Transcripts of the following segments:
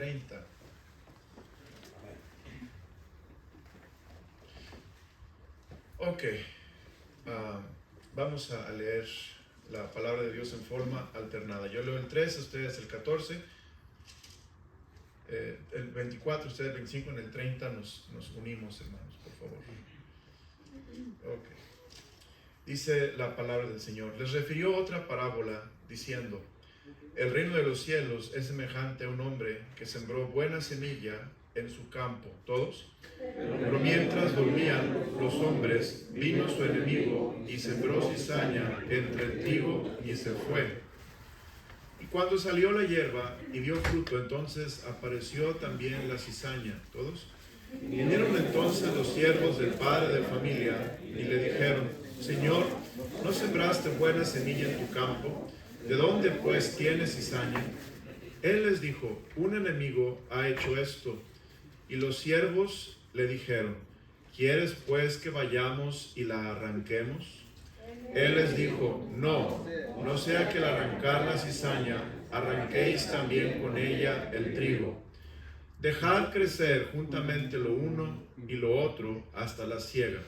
30. Ok, vamos a leer la palabra de Dios en forma alternada. Yo leo el 13, ustedes el 14, el 24, ustedes el 25, en el 30 nos unimos, hermanos, por favor. Ok. Dice la palabra del Señor. Les refirió otra parábola diciendo: el reino de los cielos es semejante a un hombre que sembró buena semilla en su campo. ¿Todos? Pero mientras dormían los hombres, vino su enemigo y sembró cizaña entre el trigo y se fue. Y cuando salió la hierba y dio fruto, entonces apareció también la cizaña. ¿Todos? Vinieron entonces los siervos del padre de familia y le dijeron: Señor, ¿no sembraste buena semilla en tu campo? ¿De dónde pues tienes cizaña? Él les dijo: un enemigo ha hecho esto. Y los siervos le dijeron: ¿quieres pues que vayamos y la arranquemos? Él les dijo: no, no sea que al arrancar la cizaña arranquéis también con ella el trigo. Dejad crecer juntamente lo uno y lo otro hasta la siega.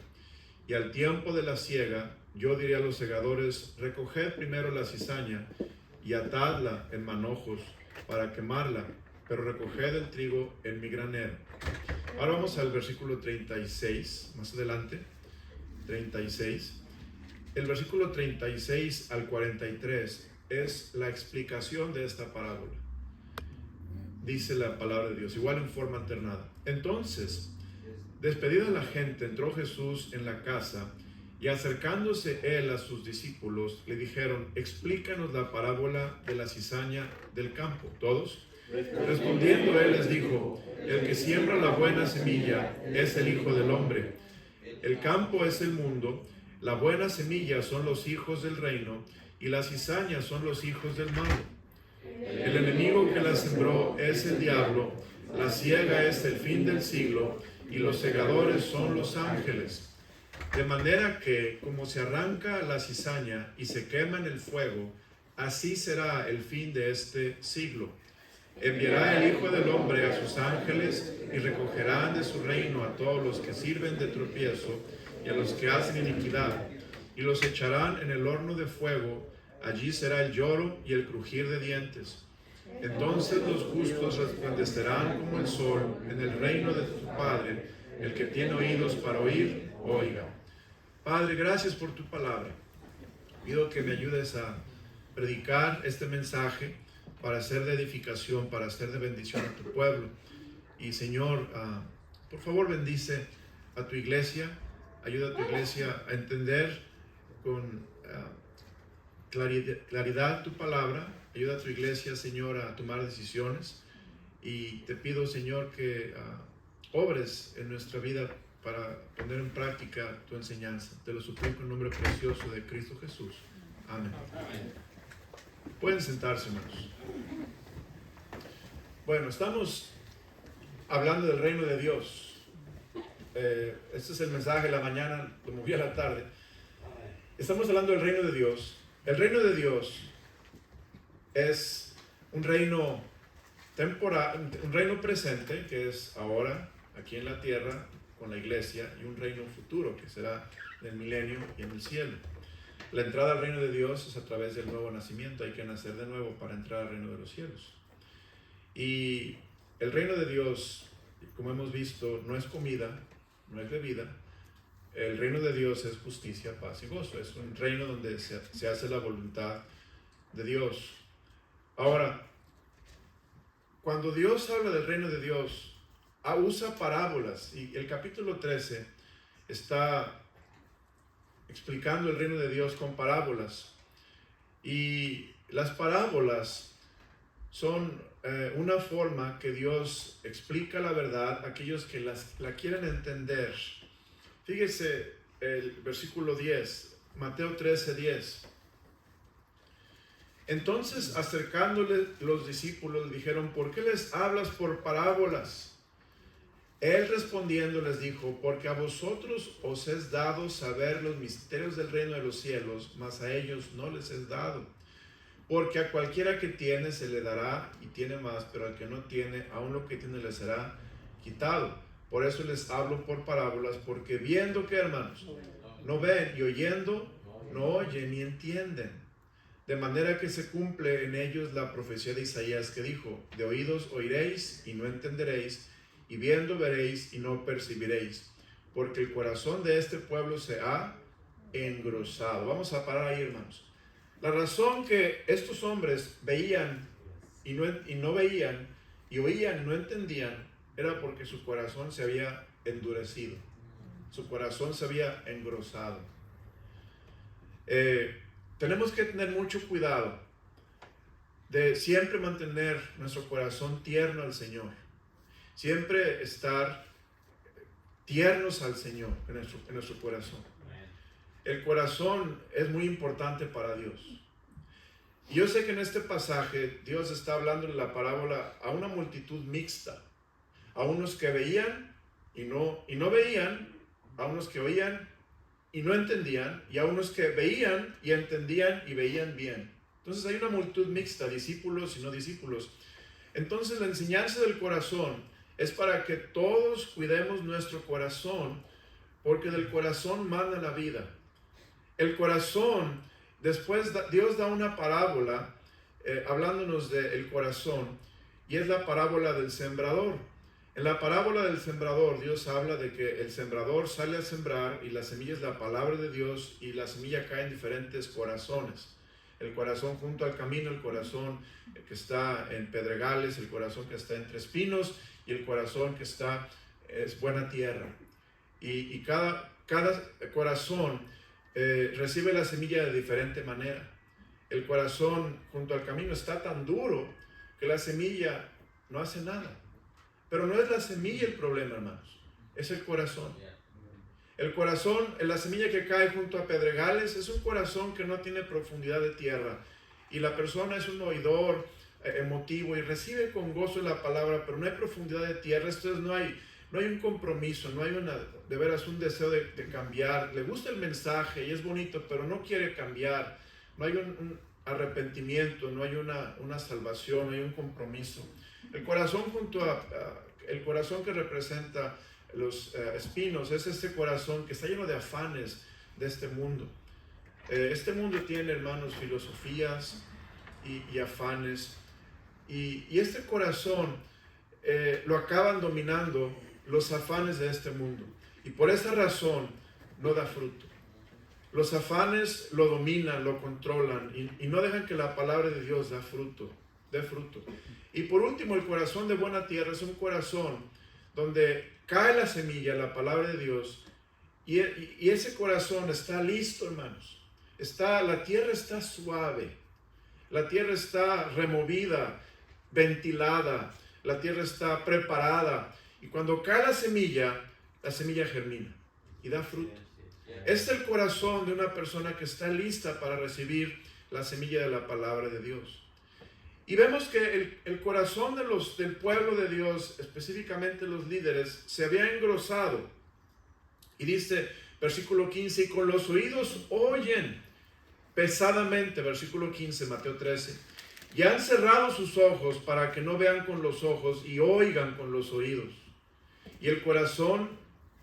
Y al tiempo de la siega, yo diré a los segadores: recoged primero la cizaña y atadla en manojos para quemarla, pero recoged el trigo en mi granero. Ahora vamos al versículo 36, más adelante, 36. El versículo 36 al 43 es la explicación de esta parábola. Dice la palabra de Dios, igual en forma alternada. Entonces, despedida la gente, entró Jesús en la casa, y acercándose él a sus discípulos, le dijeron: explícanos la parábola de la cizaña del campo. ¿Todos? Respondiendo él les dijo: el que siembra la buena semilla es el Hijo del Hombre. El campo es el mundo, la buena semilla son los hijos del reino, y las cizañas son los hijos del mal. El enemigo que la sembró es el diablo, la siega es el fin del siglo, y los segadores son los ángeles. De manera que, como se arranca la cizaña y se quema en el fuego, así será el fin de este siglo. Enviará el Hijo del Hombre a sus ángeles y recogerán de su reino a todos los que sirven de tropiezo y a los que hacen iniquidad, y los echarán en el horno de fuego. Allí será el lloro y el crujir de dientes. Entonces los justos resplandecerán como el sol en el reino de tu Padre. El que tiene oídos para oír, oiga. Padre, gracias por tu palabra. Pido que me ayudes a predicar este mensaje para ser de edificación, para ser de bendición a tu pueblo. Y Señor, por favor bendice a tu iglesia, ayuda a tu iglesia a entender con claridad tu palabra, ayuda a tu iglesia, Señor, a tomar decisiones. Y te pido, Señor, que obres en nuestra vida para poner en práctica tu enseñanza. Te lo suplico en nombre precioso de Cristo Jesús. Amén. Pueden sentarse, hermanos. Bueno, estamos hablando del reino de Dios. Este es el mensaje de la mañana, lo moví a la tarde. Estamos hablando del reino de Dios. El reino de Dios es un reino temporal, un reino presente, que es ahora, aquí en la tierra, con la iglesia, y un reino futuro, que será en el milenio y en el cielo. La entrada al reino de Dios es a través del nuevo nacimiento. Hay que nacer de nuevo para entrar al reino de los cielos. Y el reino de Dios, como hemos visto, no es comida, no es bebida. El reino de Dios es justicia, paz y gozo. Es un reino donde se hace la voluntad de Dios. Ahora, cuando Dios habla del reino de Dios, usa parábolas, y el capítulo 13 está explicando el reino de Dios con parábolas. Y las parábolas son una forma que Dios explica la verdad a aquellos que la quieren entender. Fíjese el versículo 10, Mateo 13:10. Entonces, acercándole los discípulos, le dijeron: ¿por qué les hablas por parábolas? Él respondiendo les dijo: porque a vosotros os es dado saber los misterios del reino de los cielos, mas a ellos no les es dado. porque a cualquiera que tiene se le dará y tiene más, pero al que no tiene, aún lo que tiene le será quitado. Por eso les hablo por parábolas, porque viendo que, hermanos, no ven, y oyendo no oyen ni entienden. De manera que se cumple en ellos la profecía de Isaías que dijo: de oídos oiréis y no entenderéis, y viendo veréis y no percibiréis, porque el corazón de este pueblo se ha engrosado. Vamos a parar ahí, hermanos. La razón que estos hombres veían y no veían, y oían y no entendían, era porque su corazón se había endurecido, su corazón se había engrosado. Tenemos que tener mucho cuidado de siempre mantener nuestro corazón tierno al Señor, siempre estar tiernos al Señor en nuestro corazón. El corazón es muy importante para Dios. Y yo sé que en este pasaje Dios está hablando en la parábola a una multitud mixta, a unos que veían y no veían, a unos que oían y no entendían, y a unos que veían y entendían y veían bien. Entonces hay una multitud mixta, discípulos y no discípulos. Entonces la enseñanza del corazón es para que todos cuidemos nuestro corazón, porque del corazón manda la vida. El corazón, después Dios da una parábola hablándonos del corazón, y es la parábola del sembrador. En la parábola del sembrador, Dios habla de que el sembrador sale a sembrar y la semilla es la palabra de Dios, y la semilla cae en diferentes corazones. El corazón junto al camino, el corazón que está en pedregales, el corazón que está entre espinos y el corazón que es buena tierra. Y cada corazón recibe la semilla de diferente manera. El corazón junto al camino está tan duro que la semilla no hace nada. Pero no es la semilla el problema, hermanos, es el corazón. El corazón, la semilla que cae junto a pedregales, es un corazón que no tiene profundidad de tierra. Y la persona es un oidor emotivo y recibe con gozo la palabra, pero no hay profundidad de tierra. Entonces no hay un compromiso, no hay de veras un deseo de cambiar. Le gusta el mensaje y es bonito, pero no quiere cambiar. No hay un arrepentimiento, no hay una salvación, no hay un compromiso. El corazón el corazón que representa los espinos es este corazón que está lleno de afanes de este mundo. Este mundo tiene, hermanos, filosofías y afanes, y este corazón lo acaban dominando los afanes de este mundo, y por esa razón no da fruto. Los afanes lo dominan, lo controlan, y no dejan que la palabra de Dios dé fruto. Y por último, el corazón de buena tierra es un corazón donde cae la semilla, la palabra de Dios, y ese corazón está listo, hermanos. La tierra está suave, la tierra está removida, ventilada, la tierra está preparada, y cuando cae la semilla germina y da fruto. Este es el corazón de una persona que está lista para recibir la semilla de la palabra de Dios. Y vemos que el corazón del pueblo de Dios, específicamente los líderes, se había engrosado. Y dice, versículo 15, y con los oídos oyen pesadamente, versículo 15, Mateo 13, y han cerrado sus ojos para que no vean con los ojos y oigan con los oídos. Y el corazón,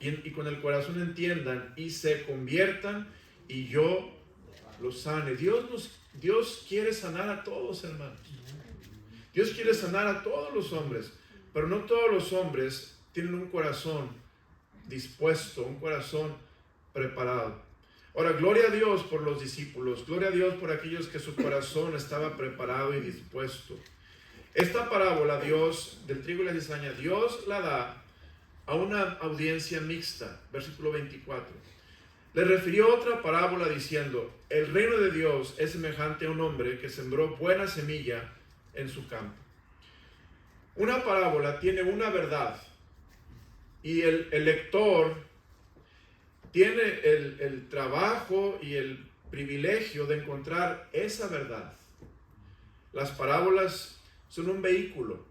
y con el corazón entiendan y se conviertan y yo los sane. Dios quiere sanar a todos, hermanos. Dios quiere sanar a todos los hombres, pero no todos los hombres tienen un corazón dispuesto, un corazón preparado. Ahora, gloria a Dios por los discípulos, gloria a Dios por aquellos que su corazón estaba preparado y dispuesto. Esta parábola del trigo y la cizaña, Dios la da a una audiencia mixta, versículo 24. Le refirió otra parábola diciendo, el reino de Dios es semejante a un hombre que sembró buena semilla en su campo. Una parábola tiene una verdad y el lector tiene el trabajo y el privilegio de encontrar esa verdad. Las parábolas son un vehículo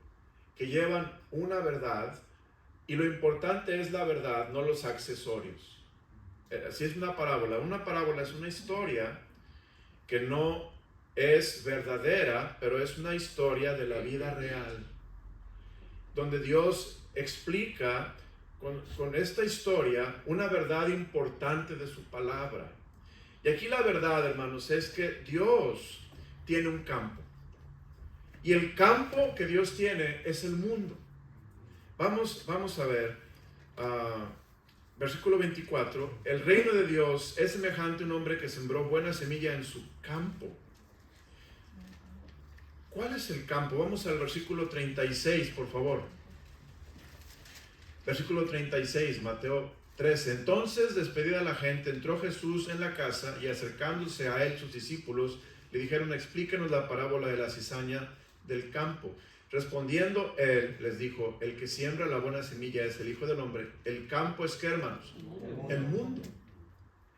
que llevan una verdad, y lo importante es la verdad, no los accesorios. Así es una parábola. Una parábola es una historia que no es verdadera, pero es una historia de la vida real, donde Dios explica con esta historia una verdad importante de su palabra. Y aquí la verdad, hermanos, es que Dios tiene un campo. Y el campo que Dios tiene es el mundo. Vamos a ver, versículo 24. El reino de Dios es semejante a un hombre que sembró buena semilla en su campo. ¿Cuál es el campo? Vamos al versículo 36, por favor. Versículo 36, Mateo 13. Entonces, despedida la gente, entró Jesús en la casa y acercándose a él sus discípulos le dijeron: explíquenos la parábola de la cizaña del campo. Respondiendo él, les dijo: el que siembra la buena semilla es el Hijo del Hombre. El campo es, ¿qué, hermanos? El mundo.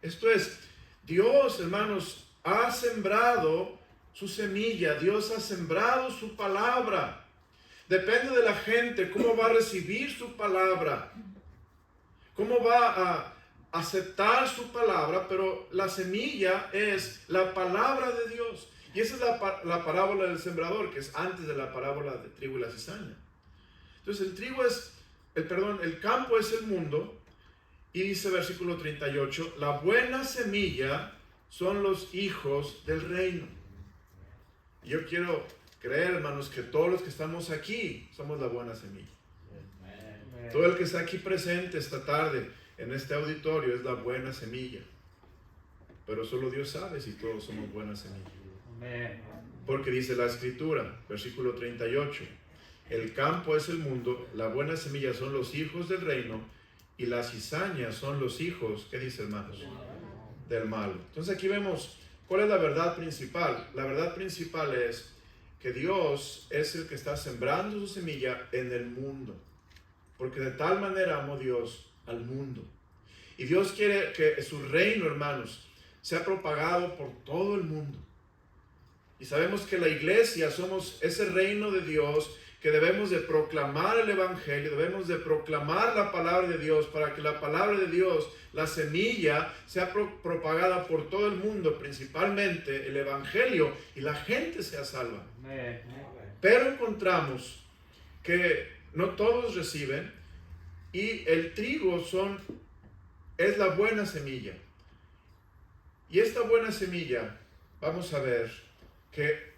Esto es, Dios, hermanos, ha sembrado su semilla. Dios ha sembrado su palabra. Depende de la gente cómo va a recibir su palabra, cómo va a aceptar su palabra, pero la semilla es la palabra de Dios. Y esa es la parábola del sembrador, que es antes de la parábola de trigo y la cizaña. Entonces el campo es el mundo, y dice versículo 38, la buena semilla son los hijos del reino. Yo quiero creer, hermanos, que todos los que estamos aquí somos la buena semilla. Todo el que está aquí presente esta tarde en este auditorio es la buena semilla. Pero solo Dios sabe si todos somos buena semilla. Porque dice la Escritura, versículo 38, el campo es el mundo, la buena semilla son los hijos del reino y las cizañas son los hijos, ¿qué dice, hermanos? Del malo. Entonces aquí vemos cuál es la verdad principal. La verdad principal es que Dios es el que está sembrando su semilla en el mundo. Porque de tal manera amó Dios al mundo. Y Dios quiere que su reino, hermanos, sea propagado por todo el mundo. Y sabemos que la iglesia somos ese reino de Dios que debemos de proclamar el evangelio, debemos de proclamar la palabra de Dios para que la palabra de Dios, la semilla, sea propagada por todo el mundo, principalmente el evangelio, y la gente sea salva. Pero encontramos que no todos reciben, y el trigo es la buena semilla. Y esta buena semilla, vamos a ver que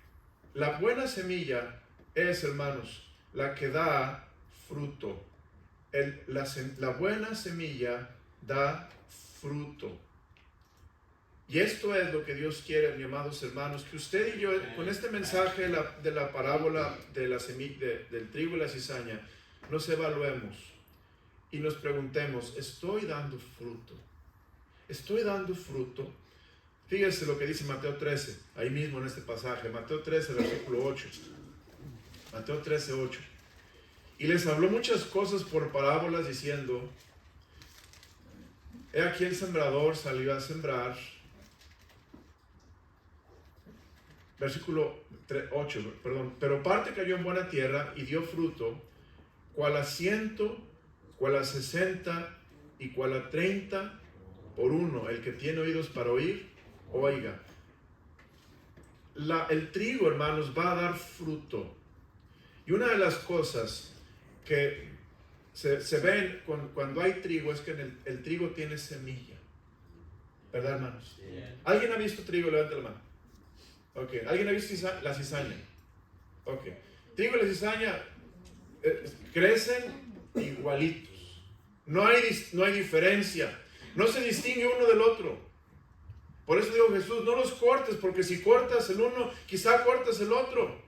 la buena semilla es, hermanos, la que da fruto. La buena semilla da fruto. Y esto es lo que Dios quiere, mis amados hermanos, que usted y yo, con este mensaje de la parábola de la semilla, del trigo y la cizaña, nos evaluemos y nos preguntemos: ¿estoy dando fruto? ¿Estoy dando fruto? Fíjese lo que dice Mateo 13, ahí mismo en este pasaje, Mateo 13, versículo 8. Mateo 13, 8. Y les habló muchas cosas por parábolas, diciendo: he aquí el sembrador salió a sembrar. Versículo 8, perdón. Pero parte cayó en buena tierra y dio fruto, cual a 100, cual a 60 y cual a 30 por uno. El que tiene oídos para oír, oiga. El trigo, hermanos, va a dar fruto. Y una de las cosas que se ven cuando hay trigo es que el trigo tiene semilla. ¿Verdad, hermanos? ¿Alguien ha visto trigo? Levanta la mano. Ok. ¿Alguien ha visto la cizaña? Ok. Trigo y la cizaña crecen igualitos. No hay diferencia. No se distingue uno del otro. Por eso digo, Jesús, no los cortes, porque si cortas el uno, quizá cortas el otro.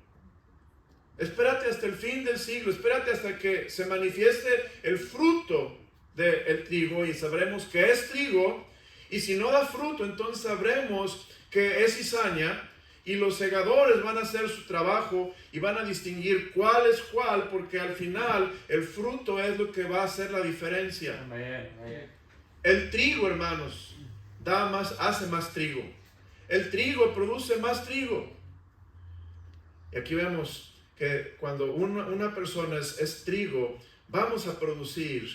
Espérate hasta el fin del siglo, espérate hasta que se manifieste el fruto del trigo y sabremos que es trigo. Y si no da fruto, entonces sabremos que es cizaña, y los segadores van a hacer su trabajo y van a distinguir cuál es cuál, porque al final el fruto es lo que va a hacer la diferencia. El trigo, hermanos, hace más trigo. El trigo produce más trigo. Y aquí vemos que cuando una persona es trigo, vamos a producir,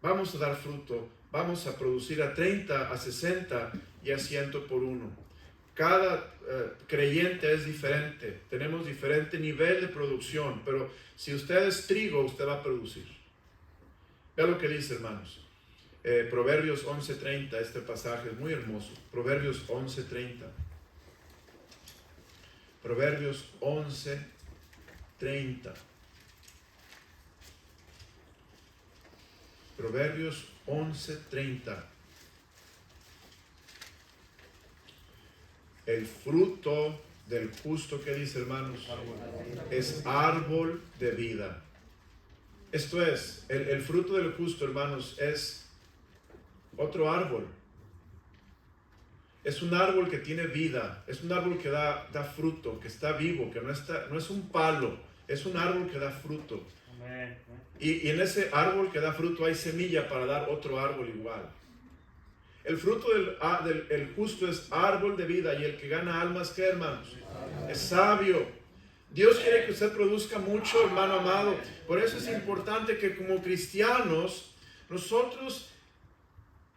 vamos a dar fruto, vamos a producir a 30, a 60 y a 100 por uno. cada creyente es diferente, tenemos diferente nivel de producción, pero si usted es trigo, usted va a producir. Vea lo que dice, hermanos. Proverbios 11:30, este pasaje es muy hermoso. Proverbios 11:30. Proverbios 11:30. Proverbios 11:30. El fruto del justo, ¿qué dice, hermanos? Es árbol de vida. Esto es, el fruto del justo, hermanos, es otro árbol. Es un árbol que tiene vida, es un árbol que da fruto, que está vivo, que no es un palo, es un árbol que da fruto. Y en ese árbol que da fruto hay semilla para dar otro árbol igual. El fruto del justo es árbol de vida, y el que gana almas, ¿qué, hermanos? Es sabio. Dios quiere que usted produzca mucho, hermano amado. Por eso es importante que como cristianos nosotros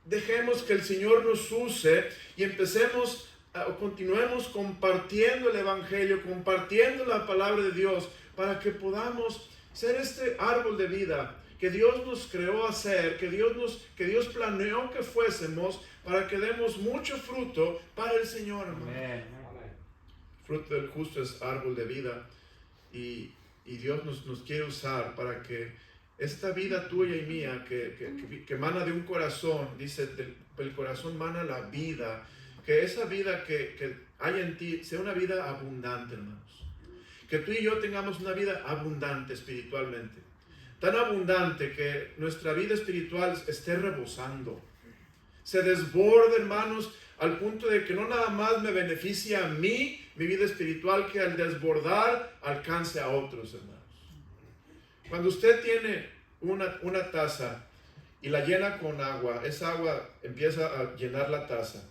dejemos que el Señor nos use y continuemos compartiendo el Evangelio, compartiendo la palabra de Dios, para que podamos ser este árbol de vida que Dios nos creó a ser, que Dios planeó que fuésemos, para que demos mucho fruto para el Señor, hermano. Fruto del justo es árbol de vida, y Dios nos quiere usar para que esta vida tuya y mía, que emana de un corazón, dice, del corazón mana la vida, que esa vida que hay en ti sea una vida abundante, hermanos. Que tú y yo tengamos una vida abundante espiritualmente. Tan abundante que nuestra vida espiritual esté rebosando. Se desborde, hermanos, al punto de que no nada más me beneficia a mí, mi vida espiritual, que al desbordar alcance a otros, hermanos. Cuando usted tiene una taza y la llena con agua, esa agua empieza a llenar la taza.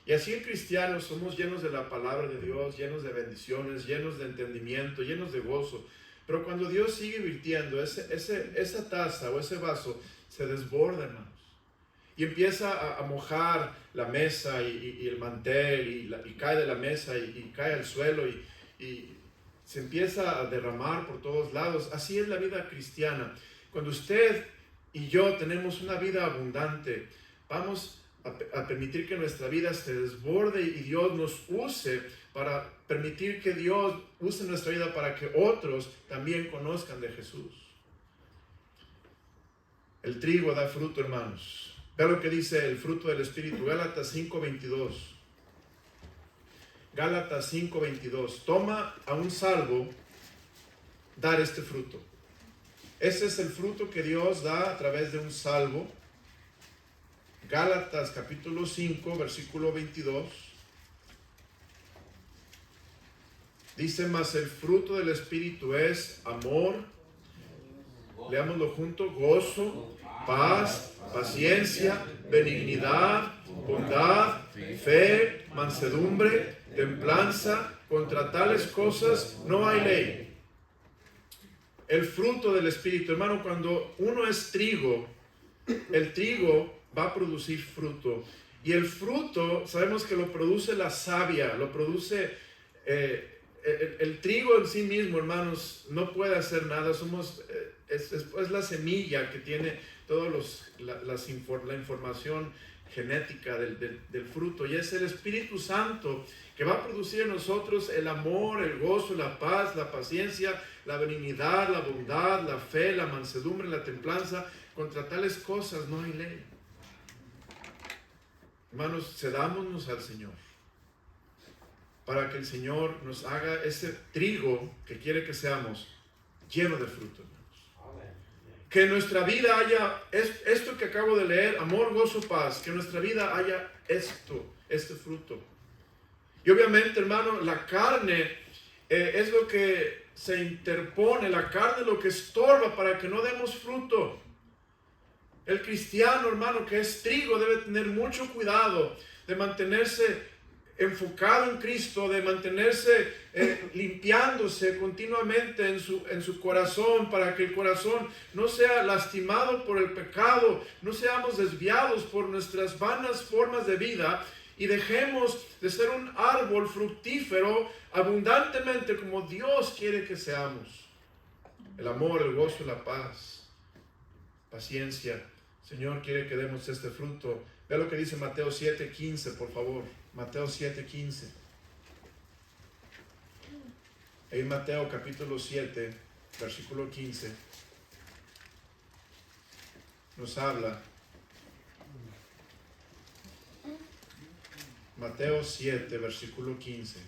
Y así el cristiano somos llenos de la palabra de Dios, llenos de bendiciones, llenos de entendimiento, llenos de gozo. Pero cuando Dios sigue virtiendo, esa taza o ese vaso se desborda, hermanos. Y empieza a mojar la mesa y el mantel, y cae de la mesa y cae al suelo, y se empieza a derramar por todos lados. Así es la vida cristiana. Cuando usted y yo tenemos una vida abundante, vamos a permitir que nuestra vida se desborde y Dios nos use para permitir que Dios use nuestra vida para que otros también conozcan de Jesús. El trigo da fruto, hermanos. Vea lo que dice el fruto del Espíritu, Gálatas 5:22. Gálatas 5:22. Toma a un salvo dar este fruto. Ese es el fruto que Dios da a través de un salvo. Gálatas capítulo 5, versículo 22. Dice, mas el fruto del Espíritu es amor. Leámoslo junto. Gozo, paz, paciencia, benignidad, bondad, fe, mansedumbre, templanza. Contra tales cosas no hay ley. El fruto del Espíritu, hermano, cuando uno es trigo, el trigo va a producir fruto. Y el fruto, sabemos que lo produce la savia, lo produce el trigo en sí mismo, hermanos, no puede hacer nada. Es la semilla que tiene toda la información genética del fruto. Y es el Espíritu Santo que va a producir en nosotros el amor, el gozo, la paz, la paciencia, la benignidad, la bondad, la fe, la mansedumbre, la templanza. Contra tales cosas no hay ley. Hermanos, cedámonos al Señor para que el Señor nos haga ese trigo que quiere que seamos, lleno de fruto, hermanos. Que en nuestra vida haya esto que acabo de leer, amor, gozo, paz. Que en nuestra vida haya este fruto. Y obviamente, hermano, la carne es lo que se interpone, la carne es lo que estorba para que no demos fruto. El cristiano, hermano, que es trigo, debe tener mucho cuidado de mantenerse enfocado en Cristo, de mantenerse limpiándose continuamente en su corazón, para que el corazón no sea lastimado por el pecado, no seamos desviados por nuestras vanas formas de vida, y dejemos de ser un árbol fructífero abundantemente como Dios quiere que seamos. El amor, el gozo, la paz, paciencia. El Señor quiere que demos este fruto. Vea lo que dice Mateo 7:15, por favor. Mateo 7:15. En Mateo capítulo 7, versículo 15, nos habla. Mateo 7, versículo 15.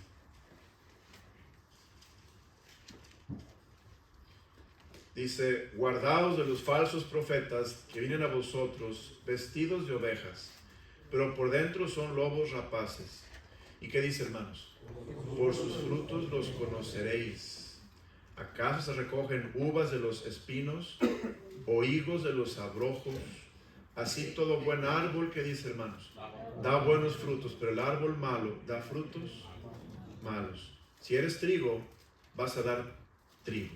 Dice, guardaos de los falsos profetas que vienen a vosotros vestidos de ovejas, pero por dentro son lobos rapaces. ¿Y qué dice, hermanos? Por sus frutos los conoceréis. ¿Acaso se recogen uvas de los espinos o higos de los abrojos? Así todo buen árbol, ¿qué dice, hermanos? Da buenos frutos, pero el árbol malo da frutos malos. Si eres trigo, vas a dar trigo.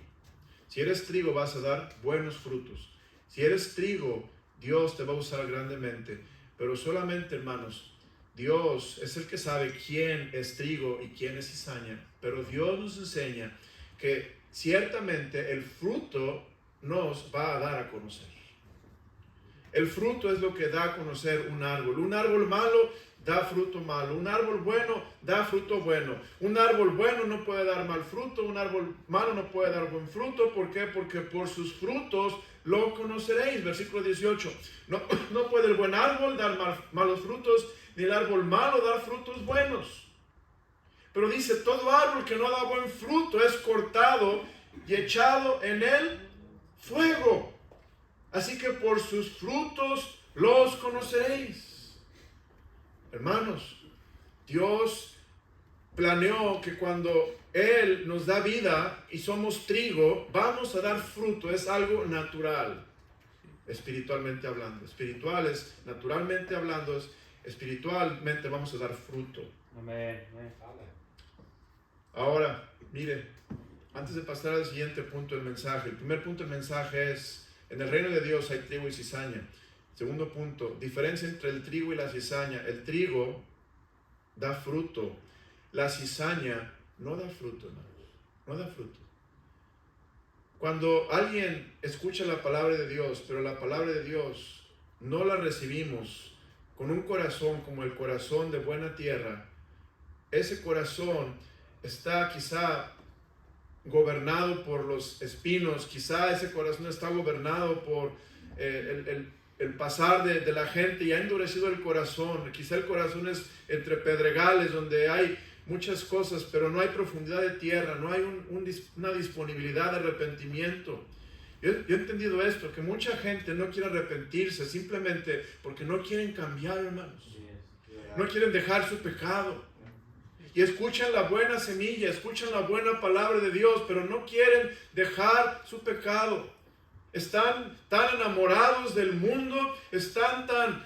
Si eres trigo, vas a dar buenos frutos. Si eres trigo, Dios te va a usar grandemente. Pero solamente, hermanos, Dios es el que sabe quién es trigo y quién es cizaña. Pero Dios nos enseña que ciertamente el fruto nos va a dar a conocer. El fruto es lo que da a conocer un árbol. Un árbol malo da fruto malo. Un árbol bueno da fruto bueno. Un árbol bueno no puede dar mal fruto. Un árbol malo no puede dar buen fruto. ¿Por qué? Porque por sus frutos lo conoceréis. Versículo 18. No puede el buen árbol dar malos frutos, ni el árbol malo dar frutos buenos. Pero dice, todo árbol que no da buen fruto es cortado y echado en el fuego. Así que por sus frutos los conoceréis. Hermanos, Dios planeó que cuando Él nos da vida y somos trigo, vamos a dar fruto. Es algo natural, espiritualmente hablando. Espirituales, naturalmente hablando, espiritualmente vamos a dar fruto. Amén. Ahora, mire, antes de pasar al siguiente punto del mensaje, el primer punto del mensaje es: en el reino de Dios hay trigo y cizaña. Segundo punto, diferencia entre el trigo y la cizaña. El trigo da fruto. La cizaña no da fruto, hermanos. No da fruto. Cuando alguien escucha la palabra de Dios, pero la palabra de Dios no la recibimos con un corazón como el corazón de buena tierra, ese corazón está quizá gobernado por los espinos, quizá ese corazón está gobernado por el pasar de la gente y ha endurecido el corazón. Quizá el corazón es entre pedregales donde hay muchas cosas, pero no hay profundidad de tierra, no hay una disponibilidad de arrepentimiento. Yo he entendido esto, que mucha gente no quiere arrepentirse simplemente porque no quieren cambiar, hermanos. No quieren dejar su pecado. Y escuchan la buena semilla, escuchan la buena palabra de Dios, pero no quieren dejar su pecado. Están tan enamorados del mundo, están tan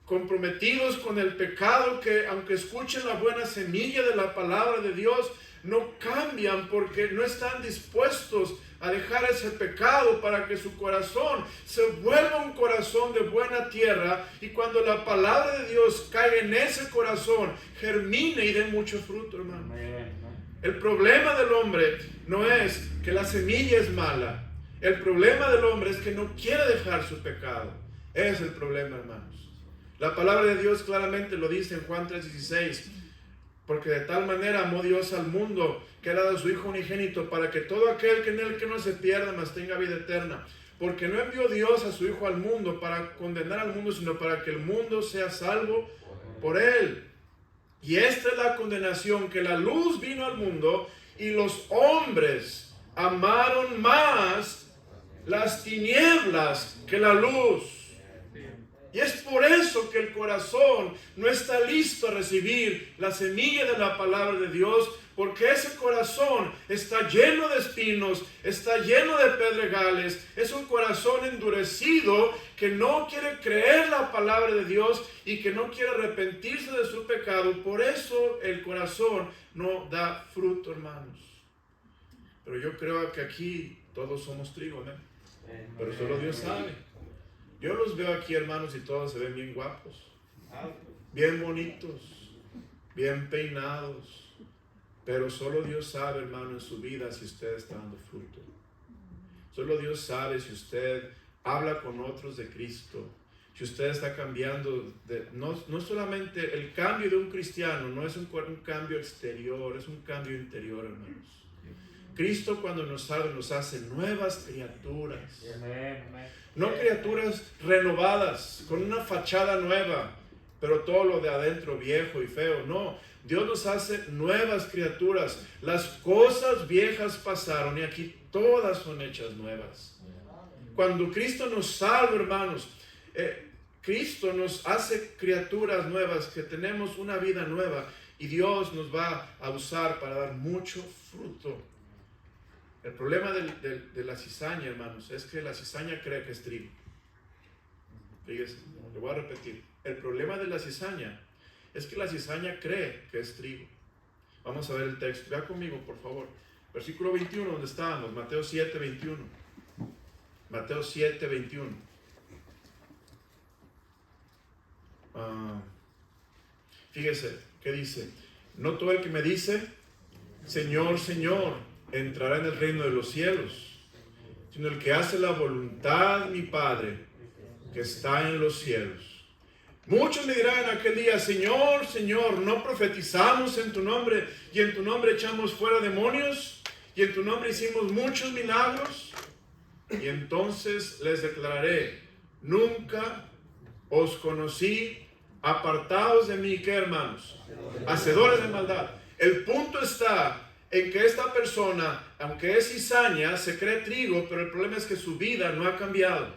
comprometidos con el pecado que aunque escuchen la buena semilla de la palabra de Dios, no cambian porque no están dispuestos a dejar ese pecado para que su corazón se vuelva un corazón de buena tierra y cuando la palabra de Dios caiga en ese corazón, germine y dé mucho fruto, hermano. El problema del hombre no es que la semilla es mala. El problema del hombre es que no quiere dejar su pecado. Ese es el problema, hermanos. La palabra de Dios claramente lo dice en Juan 3:16. Porque de tal manera amó Dios al mundo que ha dado a su Hijo unigénito para que todo aquel que en él que no se pierda, mas tenga vida eterna. Porque no envió Dios a su Hijo al mundo para condenar al mundo, sino para que el mundo sea salvo por él. Y esta es la condenación, que la luz vino al mundo y los hombres amaron más las tinieblas que la luz. Y es por eso que el corazón no está listo a recibir la semilla de la palabra de Dios, porque ese corazón está lleno de espinos, está lleno de pedregales, es un corazón endurecido que no quiere creer la palabra de Dios y que no quiere arrepentirse de su pecado. Por eso el corazón no da fruto, hermanos. Pero yo creo que aquí todos somos trigo, ¿no? Pero solo Dios sabe. Yo los veo aquí, hermanos, y todos se ven bien guapos. bien bonitos, bien peinados, pero solo Dios sabe, hermano, en su vida si usted está dando fruto. Solo Dios sabe si usted habla con otros de Cristo, si usted está cambiando, no solamente el cambio de un cristiano, no es un cambio exterior, es un cambio interior, hermanos. Cristo cuando nos salva nos hace nuevas criaturas. No criaturas renovadas, con una fachada nueva, pero todo lo de adentro viejo y feo. No, Dios nos hace nuevas criaturas. Las cosas viejas pasaron y aquí todas son hechas nuevas. Cuando Cristo nos salva, hermanos, Cristo nos hace criaturas nuevas, que tenemos una vida nueva y Dios nos va a usar para dar mucho fruto. El problema de la cizaña, hermanos, es que la cizaña cree que es trigo. Fíjense, lo voy a repetir. El problema de la cizaña es que la cizaña cree que es trigo. Vamos a ver el texto. Vea conmigo, por favor. Versículo 21, donde estábamos. Mateo 7, 21. Mateo 7, 21. Fíjese, ¿qué dice? No todo el que me dice, Señor, Señor, entrará en el reino de los cielos, sino el que hace la voluntad de mi Padre, que está en los cielos. Muchos me dirán en aquel día, Señor, Señor, ¿no profetizamos en tu nombre y en tu nombre echamos fuera demonios y en tu nombre hicimos muchos milagros? Y entonces les declararé, nunca os conocí, apartados de mí, ¿qué, hermanos? Hacedores de maldad. El punto está en que esta persona, aunque es cizaña, se cree trigo, pero el problema es que su vida no ha cambiado.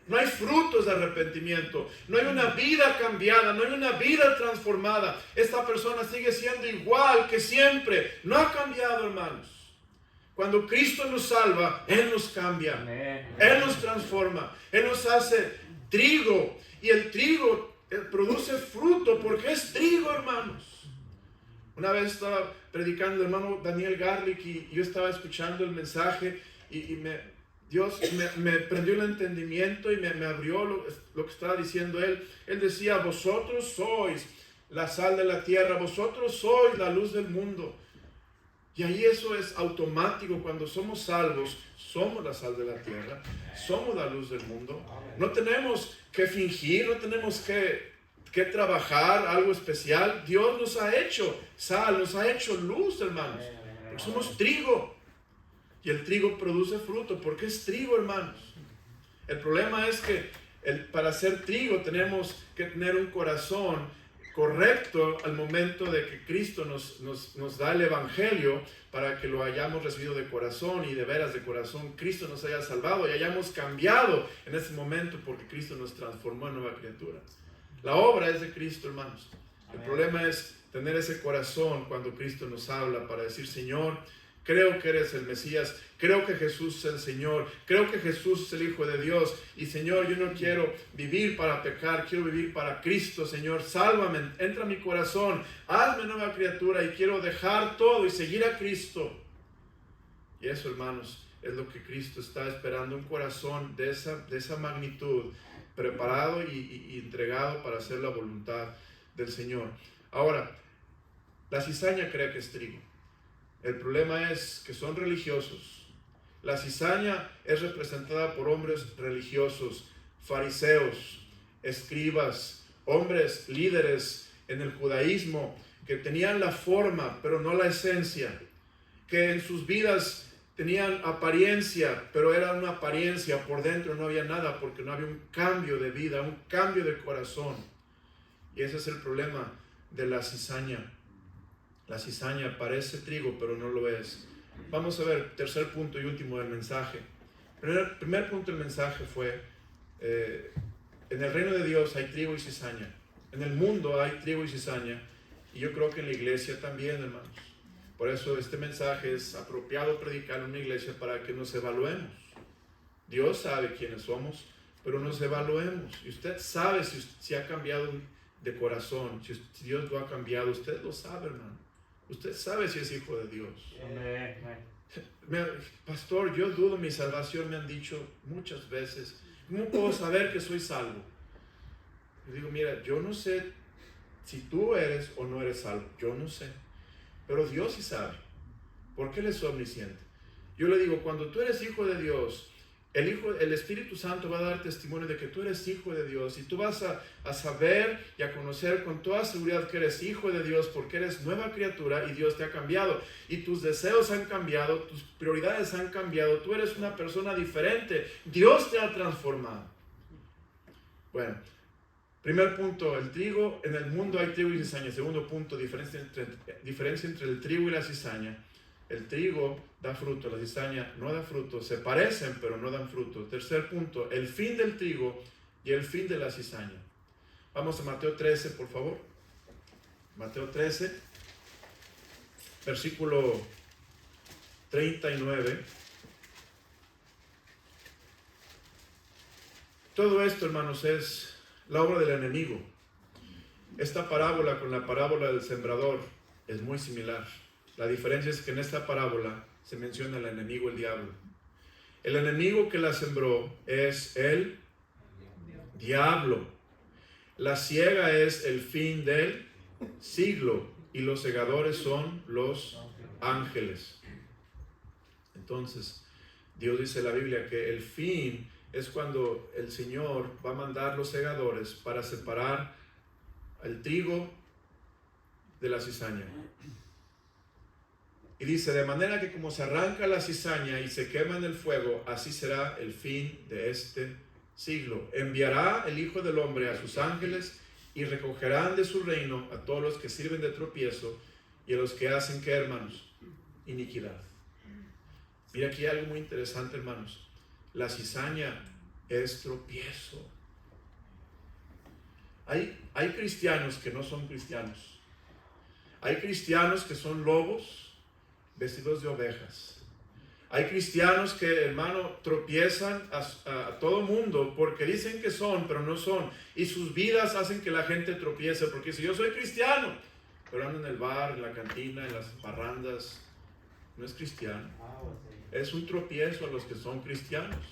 No hay frutos de arrepentimiento, no hay una vida cambiada, no hay una vida transformada. Esta persona sigue siendo igual que siempre, no ha cambiado, hermanos. Cuando Cristo nos salva, Él nos cambia, Él nos transforma, Él nos hace trigo, y el trigo produce fruto porque es trigo, hermanos. Una vez estaba predicando el hermano Daniel Garlic y yo estaba escuchando el mensaje y Dios me prendió el entendimiento y me abrió lo que estaba diciendo él. Él decía, vosotros sois la sal de la tierra, vosotros sois la luz del mundo. Y ahí eso es automático. Cuando somos salvos, somos la sal de la tierra, somos la luz del mundo. No tenemos que fingir, no tenemos que trabajar algo especial. Dios nos ha hecho sal, nos ha hecho luz, hermanos. Porque somos trigo. Y el trigo produce fruto, porque es trigo, hermanos. El problema es que para ser trigo tenemos que tener un corazón correcto al momento de que Cristo nos da el Evangelio, para que lo hayamos recibido de corazón y de veras de corazón Cristo nos haya salvado y hayamos cambiado en ese momento, porque Cristo nos transformó en nueva criatura. La obra es de Cristo, hermanos. El problema es tener ese corazón cuando Cristo nos habla para decir, Señor, creo que eres el Mesías, creo que Jesús es el Señor, creo que Jesús es el Hijo de Dios, y Señor, yo no quiero vivir para pecar, quiero vivir para Cristo, Señor, sálvame, entra a mi corazón, hazme nueva criatura y quiero dejar todo y seguir a Cristo. Y eso, hermanos, es lo que Cristo está esperando, un corazón de esa magnitud, preparado y entregado para hacer la voluntad del Señor. Ahora, la cizaña cree que es trigo. El problema es que son religiosos. La cizaña es representada por hombres religiosos, fariseos, escribas, hombres líderes en el judaísmo que tenían la forma, pero no la esencia, que en sus vidas tenían apariencia, pero era una apariencia, por dentro no había nada, porque no había un cambio de vida, un cambio de corazón. Y ese es el problema de la cizaña. La cizaña parece trigo, pero no lo es. Vamos a ver, tercer punto y último del mensaje. Primer punto del mensaje fue, en el reino de Dios hay trigo y cizaña. En el mundo hay trigo y cizaña. Y yo creo que en la iglesia también, hermanos. Por eso este mensaje es apropiado predicar en una iglesia, para que nos evaluemos. Dios sabe quiénes somos, pero nos evaluemos. Y usted sabe si ha cambiado de corazón, si Dios lo ha cambiado. Usted lo sabe, hermano. Usted sabe si es hijo de Dios. Pastor, yo dudo mi salvación, me han dicho muchas veces. ¿Cómo puedo saber que soy salvo? Y digo, mira, yo no sé si tú eres o no eres salvo. Yo no sé, pero Dios sí sabe, porque Él es omnisciente. Yo le digo, cuando tú eres hijo de Dios, el Espíritu Santo va a dar testimonio de que tú eres hijo de Dios, y tú vas a saber y a conocer con toda seguridad que eres hijo de Dios, porque eres nueva criatura y Dios te ha cambiado, y tus deseos han cambiado, tus prioridades han cambiado, tú eres una persona diferente, Dios te ha transformado. Bueno, primer punto, el trigo, en el mundo hay trigo y cizaña. Segundo punto, diferencia entre el trigo y la cizaña. El trigo da fruto, la cizaña no da fruto. Se parecen, pero no dan fruto. Tercer punto, el fin del trigo y el fin de la cizaña. Vamos a Mateo 13, por favor. Mateo 13, versículo 39. Todo esto, hermanos, es la obra del enemigo. Esta parábola con la parábola del sembrador es muy similar. La diferencia es que en esta parábola se menciona el enemigo, el diablo. El enemigo que la sembró es el diablo. La siega es el fin del siglo y los segadores son los ángeles. Entonces, Dios dice en la Biblia que el fin es cuando el Señor va a mandar los segadores para separar el trigo de la cizaña. Y dice, de manera que como se arranca la cizaña y se quema en el fuego, así será el fin de este siglo. Enviará el Hijo del Hombre a sus ángeles y recogerán de su reino a todos los que sirven de tropiezo y a los que hacen, ¿qué, hermanos? Iniquidad. Mira, aquí hay algo muy interesante, hermanos. La cizaña es tropiezo. Hay cristianos que no son cristianos. Hay cristianos que son lobos vestidos de ovejas. Hay cristianos que, hermano, tropiezan a todo mundo porque dicen que son, pero no son. Y sus vidas hacen que la gente tropiece. Porque si yo soy cristiano, pero ando en el bar, en la cantina, en las parrandas, no es cristiano. Es un tropiezo a los que son cristianos.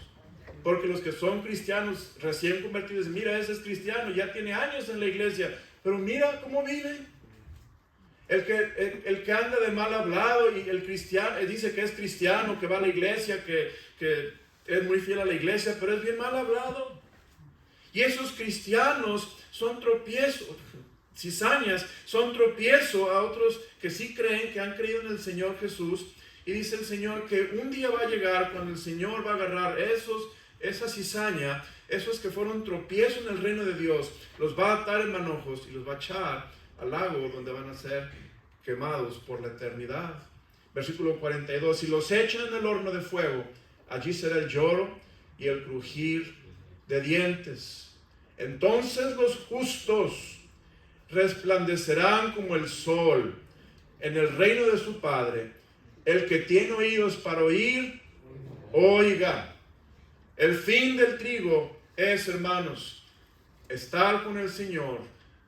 Porque los que son cristianos recién convertidos, mira, ese es cristiano, ya tiene años en la iglesia, pero mira cómo vive. El que anda de mal hablado y el cristiano dice que es cristiano, que va a la iglesia, que es muy fiel a la iglesia, pero es bien mal hablado. Y esos cristianos son tropiezos, cizañas, son tropiezo a otros que sí creen, que han creído en el Señor Jesús. Y dice el Señor que un día va a llegar cuando el Señor va a agarrar esa cizaña, esos que fueron tropiezo en el reino de Dios, los va a atar en manojos y los va a echar al lago donde van a ser quemados por la eternidad. Versículo 42, si los echan en el horno de fuego, allí será el lloro y el crujir de dientes. Entonces los justos resplandecerán como el sol en el reino de su Padre. El que tiene oídos para oír, oiga. El fin del trigo es, hermanos, estar con el Señor,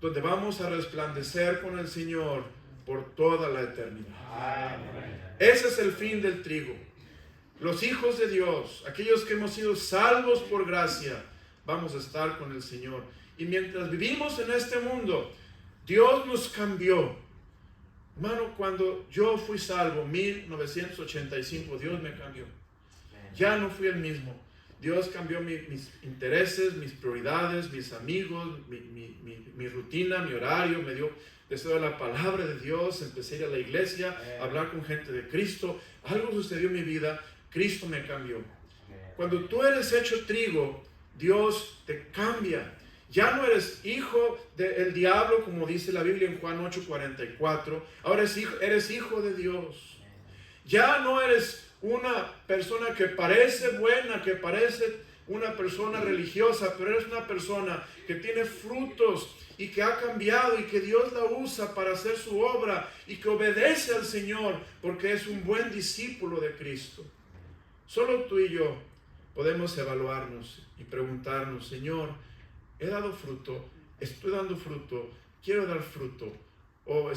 donde vamos a resplandecer con el Señor por toda la eternidad. Amén. Ese es el fin del trigo. Los hijos de Dios, aquellos que hemos sido salvos por gracia, vamos a estar con el Señor. Y mientras vivimos en este mundo, Dios nos cambió. Hermano, cuando yo fui salvo, 1985, Dios me cambió. Ya no fui el mismo. Dios cambió mis intereses, mis prioridades, mis amigos, mi rutina, mi horario. Me dio deseo de la palabra de Dios. Empecé a ir a la iglesia, a hablar con gente de Cristo. Algo sucedió en mi vida. Cristo me cambió. Cuando tú eres hecho trigo, Dios te cambia. Ya no eres hijo del diablo, como dice la Biblia en Juan 8:44. Ahora eres hijo de Dios. Ya no eres una persona que parece buena, que parece una persona religiosa, pero eres una persona que tiene frutos y que ha cambiado y que Dios la usa para hacer su obra y que obedece al Señor porque es un buen discípulo de Cristo. Solo tú y yo podemos evaluarnos y preguntarnos, Señor, he dado fruto, estoy dando fruto, quiero dar fruto, o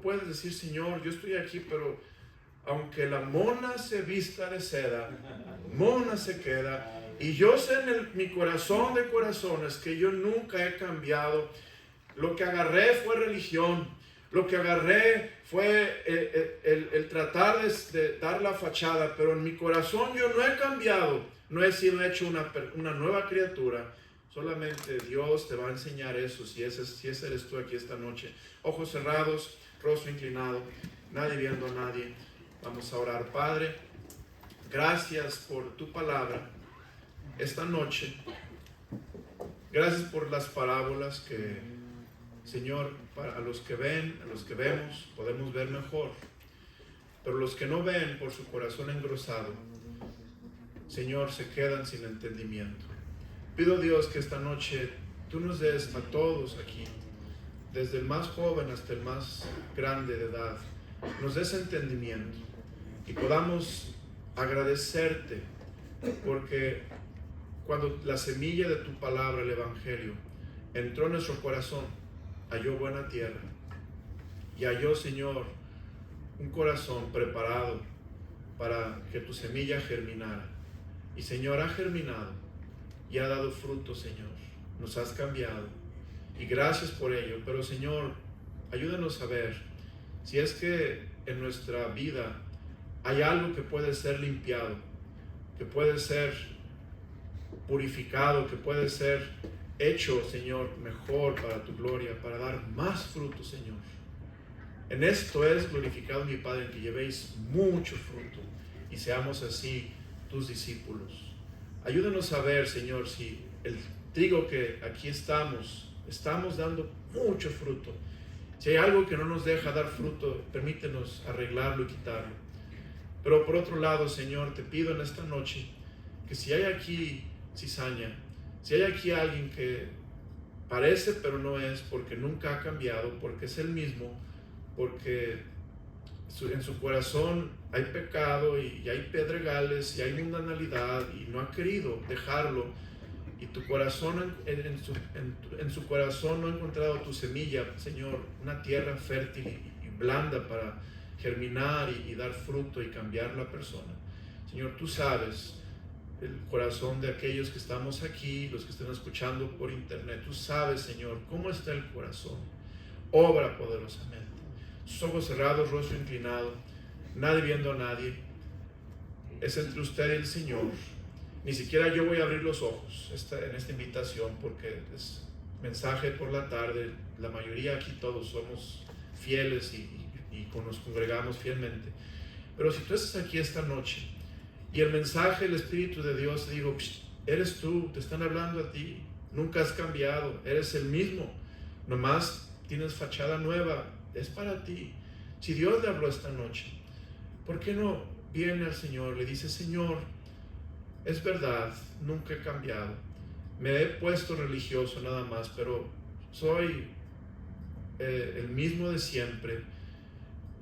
puedes decir, Señor, yo estoy aquí, pero aunque la mona se vista de seda, mona se queda. Y yo sé en mi corazón de corazones que yo nunca he cambiado. lo que agarré fue religión, lo que agarré fue el tratar de dar la fachada, pero en mi corazón yo no he cambiado, no he sido hecho una nueva criatura. Solamente Dios te va a enseñar eso, si ese eres tú aquí esta noche. Ojos cerrados, rostro inclinado, nadie viendo a nadie. Vamos a orar. Padre, gracias por tu palabra esta noche. Gracias por las parábolas que, Señor, a los que ven, a los que vemos, podemos ver mejor. Pero los que no ven por su corazón engrosado, Señor, se quedan sin entendimiento. Pido, Dios, que esta noche tú nos des a todos aquí, desde el más joven hasta el más grande de edad, nos des entendimiento y podamos agradecerte, porque cuando la semilla de tu palabra, el Evangelio, entró en nuestro corazón, halló buena tierra y halló, Señor, un corazón preparado para que tu semilla germinara. Y, Señor, ha germinado y ha dado fruto, Señor. Nos has cambiado y gracias por ello. Pero, Señor, ayúdanos a ver si es que en nuestra vida hay algo que puede ser limpiado, que puede ser purificado, que puede ser hecho, Señor, mejor para tu gloria, para dar más fruto, Señor. En esto es glorificado mi Padre, en que llevéis mucho fruto y seamos así tus discípulos. Ayúdanos a ver, Señor, si el trigo que aquí estamos dando mucho fruto. Si hay algo que no nos deja dar fruto, permítenos arreglarlo y quitarlo. Pero por otro lado, Señor, te pido en esta noche que si hay aquí cizaña, si hay aquí alguien que parece pero no es, porque nunca ha cambiado, porque es el mismo, porque en su corazón hay pecado y hay pedregales y hay mundanalidad y no ha querido dejarlo, y tu corazón en su corazón no ha encontrado tu semilla, Señor, una tierra fértil y blanda para germinar y dar fruto y cambiar la persona. Señor, tú sabes el corazón de aquellos que estamos aquí, los que están escuchando por internet. Tú sabes, Señor, cómo está el corazón. Obra poderosamente. Sus ojos cerrados, rostro inclinado, nadie viendo a nadie. Es entre usted y el Señor. Ni siquiera yo voy a abrir los ojos en esta invitación, porque es mensaje por la tarde. La mayoría aquí todos somos fieles y nos congregamos fielmente. Pero si tú estás aquí esta noche y el mensaje del Espíritu de Dios, te digo, eres tú, te están hablando a ti, nunca has cambiado, eres el mismo, nomás tienes fachada nueva, es para ti. Si Dios le habló esta noche, ¿por qué no viene al Señor? Le dice, Señor, es verdad, nunca he cambiado, me he puesto religioso nada más, pero soy el mismo de siempre,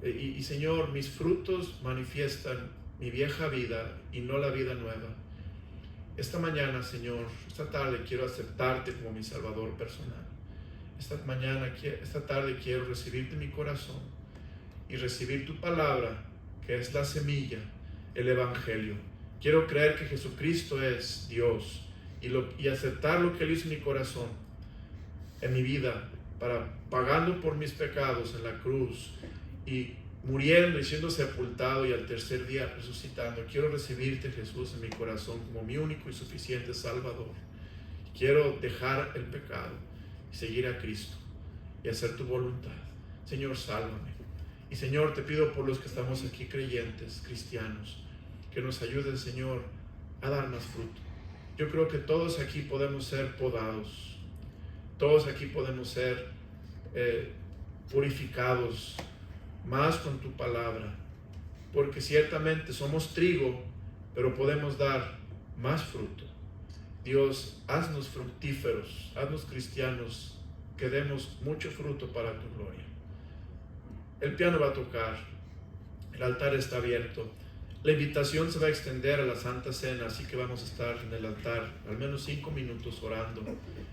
y Señor, mis frutos manifiestan mi vieja vida y no la vida nueva. Esta mañana, Señor, esta tarde quiero aceptarte como mi Salvador personal. Esta tarde quiero recibirte en mi corazón y recibir tu palabra, que es la semilla, el Evangelio. Quiero creer que Jesucristo es Dios y aceptar lo que Él hizo en mi corazón, en mi vida, pagando por mis pecados en la cruz y muriendo y siendo sepultado y al tercer día resucitando. Quiero recibirte, Jesús, en mi corazón como mi único y suficiente Salvador. Quiero dejar el pecado y seguir a Cristo y hacer tu voluntad. Señor, sálvame. Y Señor, te pido por los que estamos aquí creyentes, cristianos, que nos ayuden, Señor, a dar más fruto. Yo creo que todos aquí podemos ser podados. Todos aquí podemos ser purificados más con tu palabra, porque ciertamente somos trigo, pero podemos dar más fruto. Dios, haznos fructíferos, haznos cristianos, que demos mucho fruto para tu gloria. El piano va a tocar, el altar está abierto, la invitación se va a extender a la Santa Cena, así que vamos a estar en el altar al menos 5 minutos orando.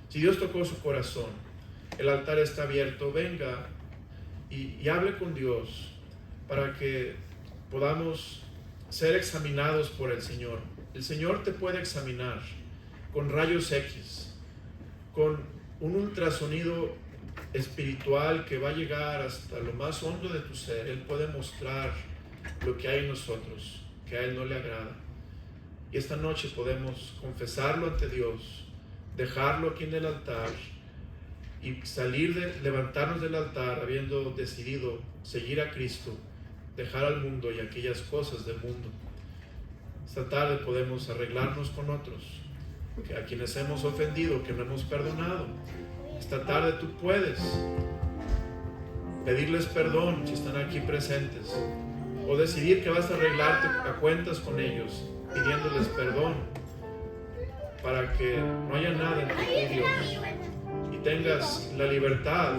Si Dios tocó su corazón, el altar está abierto, venga y hable con Dios para que podamos ser examinados por el Señor. El Señor te puede examinar con rayos X, con un ultrasonido espiritual que va a llegar hasta lo más hondo de tu ser. Él puede mostrar lo que hay en nosotros, que a Él no le agrada. Y esta noche podemos confesarlo ante Dios, dejarlo aquí en el altar y levantarnos del altar habiendo decidido seguir a Cristo, dejar al mundo y aquellas cosas del mundo. Esta tarde podemos arreglarnos con otros, a quienes hemos ofendido, que no hemos perdonado. Esta tarde tú puedes pedirles perdón si están aquí presentes, o decidir que vas a arreglarte a cuentas con ellos, pidiéndoles perdón, para que no haya nada entre tú y Dios y tengas la libertad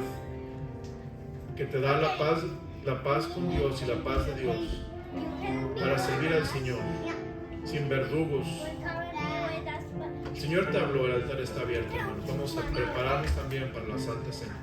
que te da la paz con Dios y la paz de Dios para servir al Señor sin verdugos. El Señor te habló, el altar está abierto, hermanos. Vamos a prepararnos también para la Santa Cena.